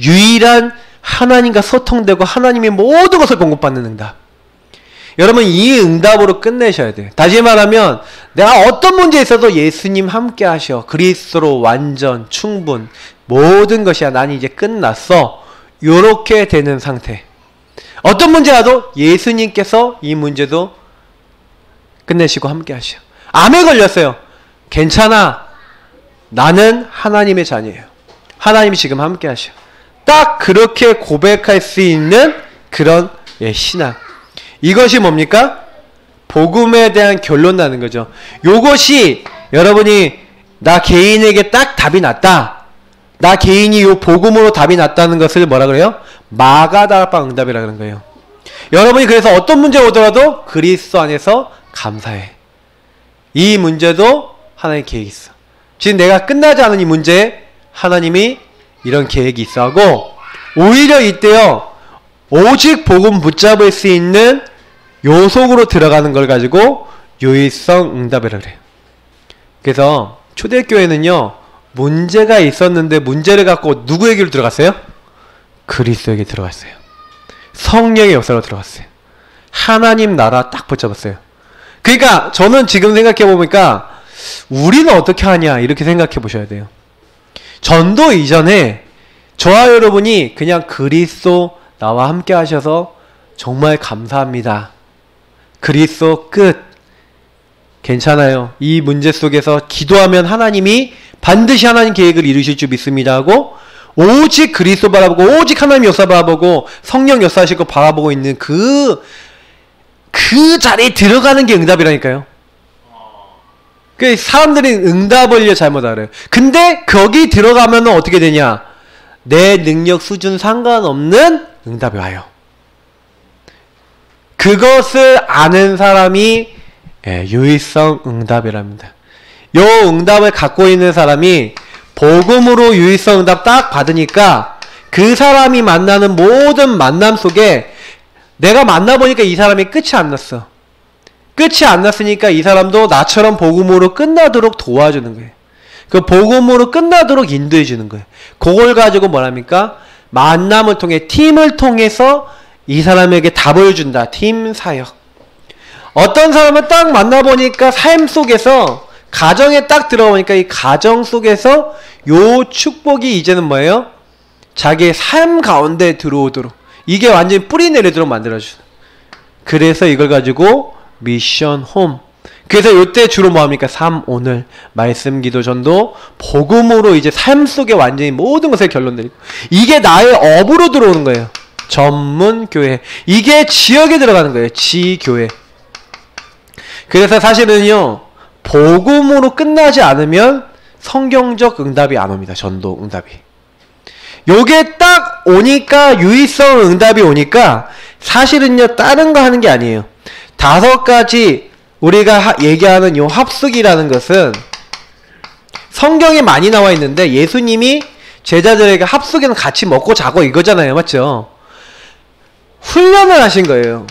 유일한 하나님과 소통되고 하나님의 모든 것을 공급받는 응답. 여러분 이 응답으로 끝내셔야 돼요. 다시 말하면 내가 어떤 문제에 있어도 예수님 함께 하셔. 그리스도로 완전, 충분, 모든 것이야. 난 이제 끝났어. 요렇게 되는 상태. 어떤 문제 와도 예수님께서 이 문제도 끝내시고 함께 하셔. 암에 걸렸어요. 괜찮아. 나는 하나님의 자녀예요. 하나님이 지금 함께 하셔. 딱 그렇게 고백할 수 있는 그런 신앙. 이것이 뭡니까? 복음에 대한 결론 나는 거죠. 요것이 여러분이 나 개인에게 딱 답이 났다. 나 개인이 요 복음으로 답이 났다는 것을 뭐라 그래요? 마가다락방 응답이라 그러는 거예요. 여러분이 그래서 어떤 문제가 오더라도 그리스도 안에서 감사해. 이 문제도 하나님의 계획이 있어. 지금 내가 끝나지 않은 이 문제에 하나님이 이런 계획이 있어 하고, 오히려 이때요 오직 복음 붙잡을 수 있는 요 속으로 들어가는 걸 가지고 유일성 응답이라 그래요. 그래서 초대교회는요 문제가 있었는데 문제를 갖고 누구에게로 들어갔어요? 그리스도에게 들어갔어요. 성령의 역사로 들어갔어요. 하나님 나라 딱 붙잡았어요. 그러니까 저는 지금 생각해 보니까 우리는 어떻게 하냐 이렇게 생각해 보셔야 돼요. 전도 이전에 저와 여러분이 그냥 그리스도 나와 함께 하셔서 정말 감사합니다. 그리스도 끝. 괜찮아요. 이 문제 속에서 기도하면 하나님이 반드시 하나님 계획을 이루실 줄 믿습니다 하고, 오직 그리스도 바라보고 오직 하나님 역사 바라보고 성령 역사하실 거 바라보고 있는 그 자리에 들어가는 게 응답이라니까요. 그 사람들이 응답을 잘못 알아요. 근데 거기 들어가면 어떻게 되냐? 내 능력 수준 상관없는 응답이 와요. 그것을 아는 사람이 유일성 응답이랍니다. 요 응답을 갖고 있는 사람이 복음으로 유일성 응답 딱 받으니까 그 사람이 만나는 모든 만남 속에 내가 만나보니까 이 사람이 끝이 안 났어. 끝이 안 났으니까 이 사람도 나처럼 복음으로 끝나도록 도와주는 거예요. 그 복음으로 끝나도록 인도해 주는 거예요. 그걸 가지고 뭐랍니까? 만남을 통해, 팀을 통해서 이 사람에게 답을 준다. 팀 사역. 어떤 사람은 딱 만나보니까 삶 속에서, 가정에 딱 들어보니까 이 가정 속에서 요 축복이 이제는 뭐예요? 자기의 삶 가운데 들어오도록, 이게 완전히 뿌리 내리도록 만들어주는. 그래서 이걸 가지고 미션 홈. 그래서 요때 주로 뭐합니까? 삶, 오늘, 말씀, 기도, 전도, 복음으로 이제 삶 속에 완전히 모든 것을 결론 내리고, 이게 나의 업으로 들어오는 거예요. 전문 교회. 이게 지역에 들어가는 거예요. 지교회. 그래서 사실은요, 복음으로 끝나지 않으면 성경적 응답이 안 옵니다. 전도 응답이. 요게 딱 오니까, 유일성 응답이 오니까 사실은요 다른 거 하는 게 아니에요. 5가지 우리가 얘기하는 요 합숙이라는 것은 성경에 많이 나와 있는데, 예수님이 제자들에게 합숙에는 같이 먹고 자고 이거잖아요. 맞죠? 훈련을 하신 거예요.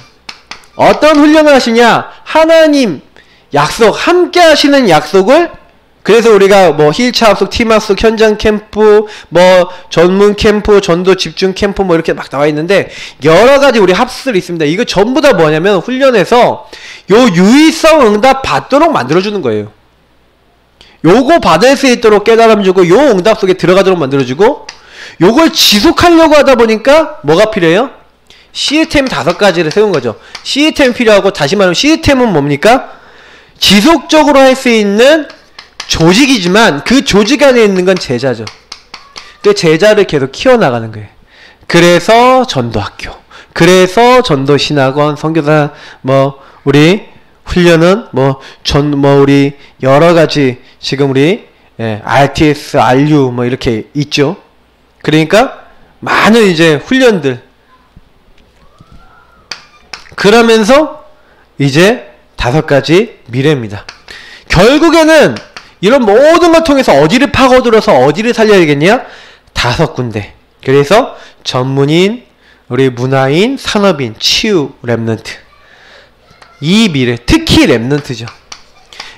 어떤 훈련을 하시냐? 하나님 약속, 함께 하시는 약속을, 그래서 우리가 뭐 힐차 합숙, 팀 합숙, 현장 캠프, 뭐 전문 캠프, 전도 집중 캠프 뭐 이렇게 막 나와 있는데 여러 가지 우리 합숙들이 있습니다. 이거 전부 다 뭐냐면 훈련해서 요 유의성 응답 받도록 만들어주는 거예요. 요거 받을 수 있도록 깨달음 주고 요 응답 속에 들어가도록 만들어주고, 요걸 지속하려고 하다 보니까 뭐가 필요해요? 시스템 5가지를 세운 거죠. 시스템이 필요하고, 다시 말하면 시스템은 뭡니까? 지속적으로 할 수 있는 조직이지만 그 조직 안에 있는 건 제자죠. 그 제자를 계속 키워나가는 거예요. 그래서 전도학교, 그래서 전도신학원, 선교사 뭐 우리 훈련은 뭐 우리 여러가지 지금 우리 RTS, RU 뭐 이렇게 있죠. 그러니까 많은 이제 훈련들, 그러면서 이제 5가지 미래입니다. 결국에는 이런 모든 걸 통해서 어디를 파고들어서 어디를 살려야겠냐? 5군데. 그래서 전문인, 우리 문화인, 산업인, 치유, 랩넌트. 이 미래, 특히 랩넌트죠.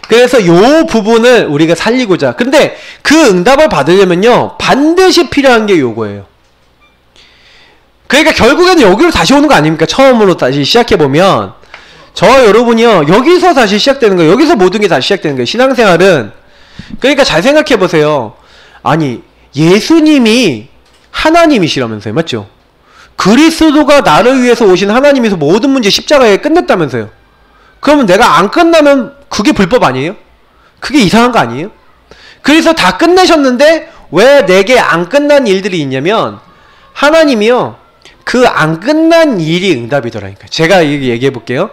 그래서 요 부분을 우리가 살리고자. 근데 그 응답을 받으려면요, 반드시 필요한 게 요거예요. 그러니까 결국에는 여기로 다시 오는 거 아닙니까? 처음으로 다시 시작해보면 저 여러분이요, 여기서 다시 시작되는 거예요. 여기서 모든 게 다시 시작되는 거예요. 신앙생활은. 그러니까 잘 생각해보세요. 아니, 예수님이 하나님이시라면서요. 맞죠? 그리스도가 나를 위해서 오신 하나님이서 모든 문제 십자가에 끝냈다면서요. 그러면 내가 안 끝나면 그게 불법 아니에요? 그게 이상한 거 아니에요? 그래서 다 끝내셨는데 왜 내게 안 끝난 일들이 있냐면, 하나님이요, 그 안 끝난 일이 응답이더라니까. 제가 얘기해 볼게요.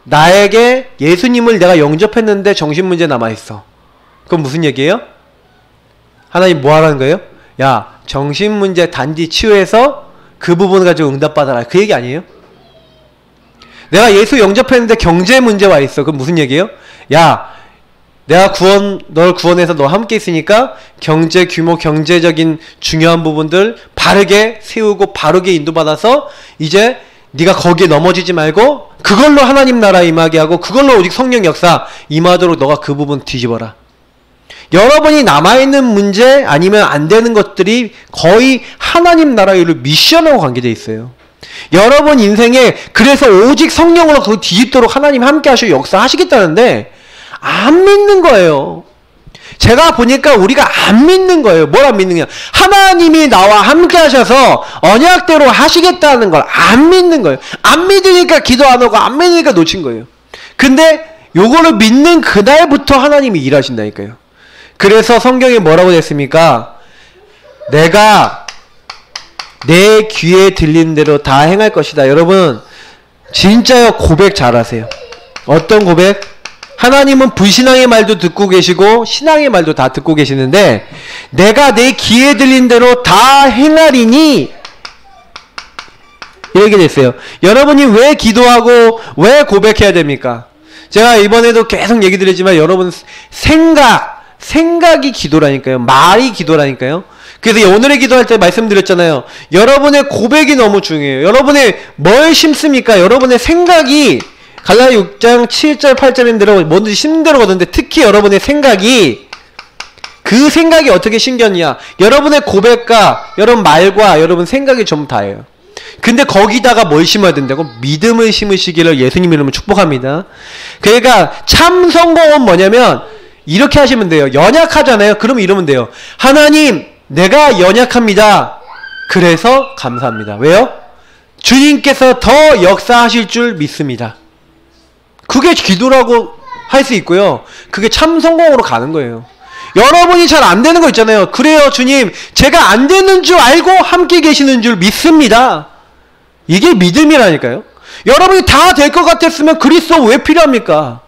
나에게 예수님을 내가 영접했는데 정신문제 남아있어. 그건 무슨 얘기예요? 하나님 뭐 하라는 거예요? 야, 정신문제 단지 치유해서 그 부분을 가지고 응답받아라. 그 얘기 아니에요? 내가 예수 영접했는데 경제 문제 와 있어. 그건 무슨 얘기예요? 야, 내가 널 구원해서 너 함께 있으니까 경제 규모, 경제적인 중요한 부분들 바르게 세우고 바르게 인도받아서 이제 네가 거기에 넘어지지 말고 그걸로 하나님 나라 임하게 하고 그걸로 오직 성령 역사 임하도록 너가 그 부분 뒤집어라. 여러분이 남아있는 문제 아니면 안 되는 것들이 거의 하나님 나라 일로 미션하고 관계되어 있어요. 여러분 인생에 그래서 오직 성령으로 그거 뒤집도록 하나님 함께 하시고 역사하시겠다는데 안 믿는 거예요. 제가 보니까 우리가 안 믿는 거예요. 뭘 안 믿느냐? 하나님이 나와 함께 하셔서 언약대로 하시겠다는 걸 안 믿는 거예요. 안 믿으니까 기도 안 하고 안 믿으니까 놓친 거예요. 근데 요거를 믿는 그날부터 하나님이 일하신다니까요. 그래서 성경에 뭐라고 됐습니까? 내가 내 귀에 들리는 대로 다 행할 것이다. 여러분 진짜요, 고백 잘하세요. 어떤 고백? 하나님은 불신앙의 말도 듣고 계시고 신앙의 말도 다 듣고 계시는데 내가 내 귀에 들린 대로 다 행하리니 이렇게 됐어요. 여러분이 왜 기도하고 왜 고백해야 됩니까? 제가 이번에도 계속 얘기 드리지만 여러분 생각이 기도라니까요. 말이 기도라니까요. 그래서 오늘의 기도할 때 말씀드렸잖아요. 여러분의 고백이 너무 중요해요. 여러분의 뭘 심습니까? 여러분의 생각이 갈라디아 6장 7절 8절인 대로 뭐든지 심는 대로 거든데 특히 여러분의 생각이 그 생각이 어떻게 심겼냐? 여러분의 고백과 여러분 말과 여러분 생각이 전부 다예요. 근데 거기다가 뭘 심어야 된다고? 믿음을 심으시기를 예수님 이름으로 축복합니다. 그러니까 참 성공은 뭐냐면 이렇게 하시면 돼요. 연약하잖아요. 그럼 이러면 돼요. 하나님 내가 연약합니다. 그래서 감사합니다. 왜요? 주님께서 더 역사하실 줄 믿습니다. 그게 기도라고 할 수 있고요. 그게 참 성공으로 가는 거예요. 여러분이 잘 안 되는 거 있잖아요. 그래요 주님 제가 안 되는 줄 알고 함께 계시는 줄 믿습니다. 이게 믿음이라니까요. 여러분이 다 될 것 같았으면 그리스도 왜 필요합니까?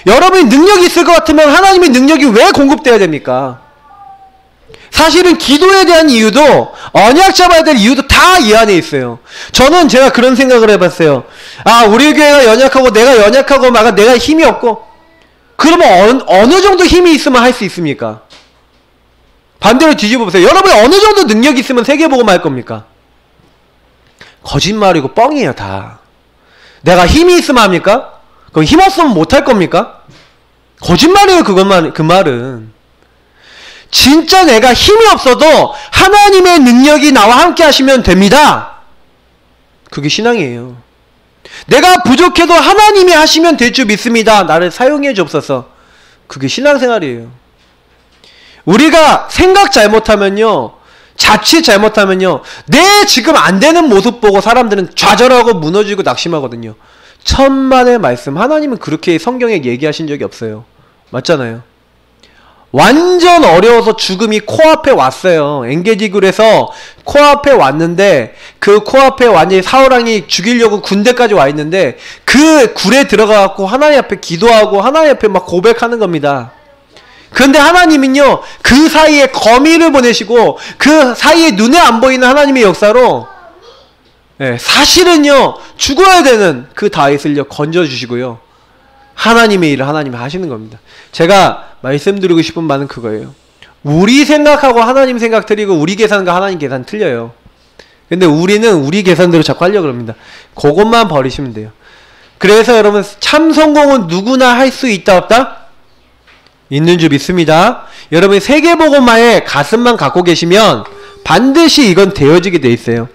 여러분이 능력이 있을 것 같으면 하나님의 능력이 왜 공급돼야 됩니까? 사실은 기도에 대한 이유도 언약 잡아야 될 이유도 다 이 안에 있어요. 저는 제가 그런 생각을 해봤어요. 아 우리 교회가 연약하고 내가 연약하고 막 내가 힘이 없고 그러면 어느 정도 힘이 있으면 할 수 있습니까? 반대로 뒤집어 보세요. 여러분이 어느 정도 능력이 있으면 세계복음화 할 겁니까? 거짓말이고 뻥이에요, 다. 내가 힘이 있으면 합니까? 그럼 힘 없으면 못할 겁니까? 거짓말이에요, 그 말은. 진짜 내가 힘이 없어도 하나님의 능력이 나와 함께 하시면 됩니다. 그게 신앙이에요. 내가 부족해도 하나님이 하시면 될 줄 믿습니다. 나를 사용해 주옵소서. 그게 신앙생활이에요. 우리가 생각 잘못하면요, 자칫 잘못하면요, 내 지금 안 되는 모습 보고 사람들은 좌절하고 무너지고 낙심하거든요. 천만의 말씀, 하나님은 그렇게 성경에 얘기하신 적이 없어요. 맞잖아요. 완전 어려워서 죽음이 코앞에 왔어요. 엔게디굴에서 코앞에 왔는데, 그 코앞에 완전히 사울왕이 죽이려고 군대까지 와 있는데, 그 굴에 들어가갖고 하나님 앞에 기도하고 하나님 앞에 막 고백하는 겁니다. 그런데 하나님은요, 그 사이에 거미를 보내시고 그 사이에 눈에 안 보이는 하나님의 역사로, 사실은요 죽어야 되는 그 다윗을요 건져주시고요, 하나님의 일을 하나님이 하시는 겁니다. 제가 말씀드리고 싶은 말은 그거예요. 우리 생각하고 하나님 생각 틀리고, 우리 계산과 하나님 계산 틀려요. 근데 우리는 우리 계산대로 자꾸 하려고 합니다. 그것만 버리시면 돼요. 그래서 여러분, 참 성공은 누구나 할 수 있다 없다? 있는 줄 믿습니다. 여러분이 세계복음화에 가슴만 갖고 계시면 반드시 이건 되어지게 돼 있어요.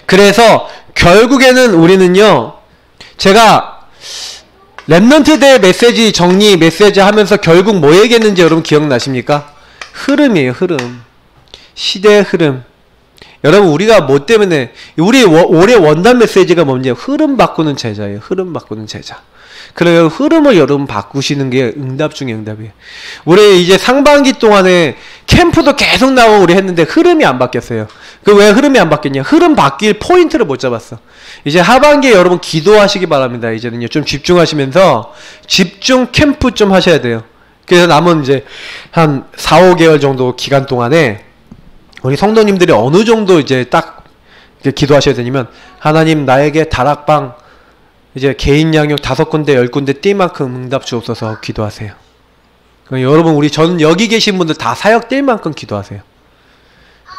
그래서 결국에는 우리는요, 제가 렘넌트 대 메시지 정리 메시지 하면서 결국 뭐 얘기했는지 여러분 기억나십니까? 흐름이에요, 흐름. 시대의 흐름. 여러분, 우리가 뭐 때문에, 우리 올해 원단 메시지가 뭔지, 흐름 바꾸는 제자예요. 흐름 바꾸는 제자. 그래요. 흐름을 여러분 바꾸시는 게 응답 중에 응답이에요. 우리 이제 상반기 동안에 캠프도 계속 나오고 우리 했는데 흐름이 안 바뀌었어요. 그 왜 흐름이 안 바뀌었냐? 흐름 바뀔 포인트를 못 잡았어. 이제 하반기에 여러분 기도하시기 바랍니다. 이제는요 좀 집중하시면서 집중 캠프 좀 하셔야 돼요. 그래서 남은 이제 한 4, 5개월 정도 기간 동안에 우리 성도님들이 어느 정도 이제 딱 기도하셔야 되냐면, 하나님 나에게 다락방 이제 개인 양육 5군데 10군데 뛸 만큼 응답 주옵소서 기도하세요. 여러분, 전 여기 계신 분들 다 사역 뛸 만큼 기도하세요.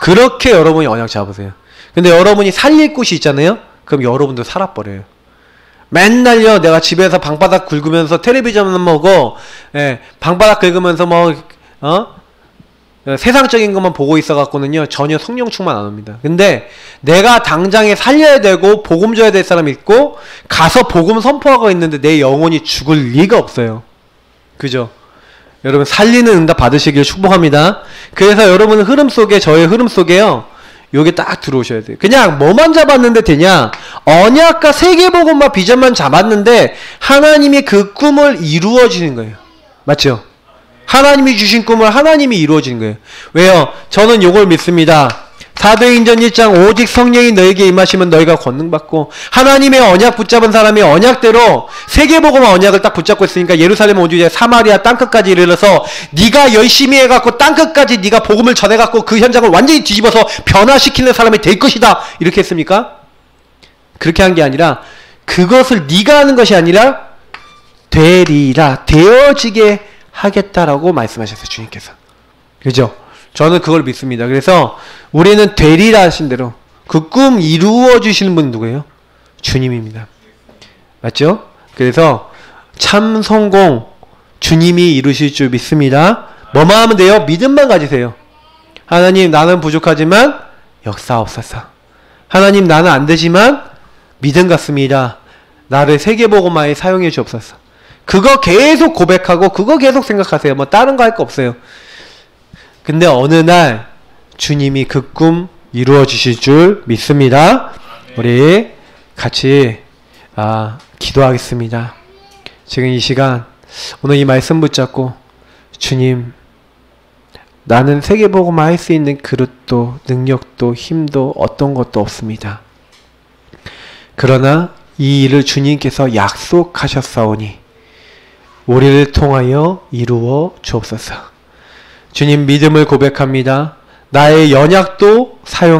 그렇게 여러분이 언약 잡으세요. 근데 여러분이 살릴 곳이 있잖아요? 그럼 여러분도 살아버려요. 맨날요 내가 집에서 방바닥 긁으면서 텔레비전만 보고, 방바닥 긁으면서 세상적인 것만 보고 있어갖고는요 전혀 성령 충만 안 옵니다. 근데 내가 당장에 살려야 되고 복음 줘야 될 사람이 있고 가서 복음 선포하고 있는데 내 영혼이 죽을 리가 없어요. 그죠? 여러분, 살리는 응답 받으시길 축복합니다. 그래서 여러분 흐름 속에, 저의 흐름 속에요, 요게 딱 들어오셔야 돼요. 그냥 뭐만 잡았는데 되냐? 언약과 세계복음과 비전만 잡았는데 하나님이 그 꿈을 이루어지는 거예요. 맞죠? 하나님이 주신 꿈을 하나님이 이루어지는 거예요. 왜요? 저는 요걸 믿습니다. 사도행전 1장 오직 성령이 너에게 임하시면 너희가 권능받고, 하나님의 언약 붙잡은 사람이 언약대로 세계복음화 언약을 딱 붙잡고 있으니까 예루살렘 온 주제 사마리아 땅끝까지 이르러서 네가 열심히 해갖고 땅끝까지 네가 복음을 전해갖고 그 현장을 완전히 뒤집어서 변화시키는 사람이 될 것이다. 이렇게 했습니까? 그렇게 한 게 아니라, 그것을 네가 하는 것이 아니라 되리라, 되어지게 하겠다라고 말씀하셨어요, 주님께서. 그죠? 저는 그걸 믿습니다. 그래서 우리는 되리라 하신 대로 그 꿈 이루어 주시는 분은 누구예요? 주님입니다. 맞죠? 그래서 참 성공 주님이 이루실 줄 믿습니다. 뭐만 하면 돼요? 믿음만 가지세요. 하나님, 나는 부족하지만 역사옵소서. 하나님, 나는 안 되지만 믿음 같습니다. 나를 세계복음화에 사용해 주옵소서. 그거 계속 고백하고 그거 계속 생각하세요. 뭐 다른 거 할 거 없어요. 근데 어느 날 주님이 그 꿈 이루어 주실 줄 믿습니다. 우리 같이 기도하겠습니다. 지금 이 시간 오늘 이 말씀 붙잡고, 주님, 나는 세계복음화 할 수 있는 그릇도 능력도 힘도 어떤 것도 없습니다. 그러나 이 일을 주님께서 약속하셨사오니 우리를 통하여 이루어 주옵소서. 주님, 믿음을 고백합니다. 나의 연약도 사용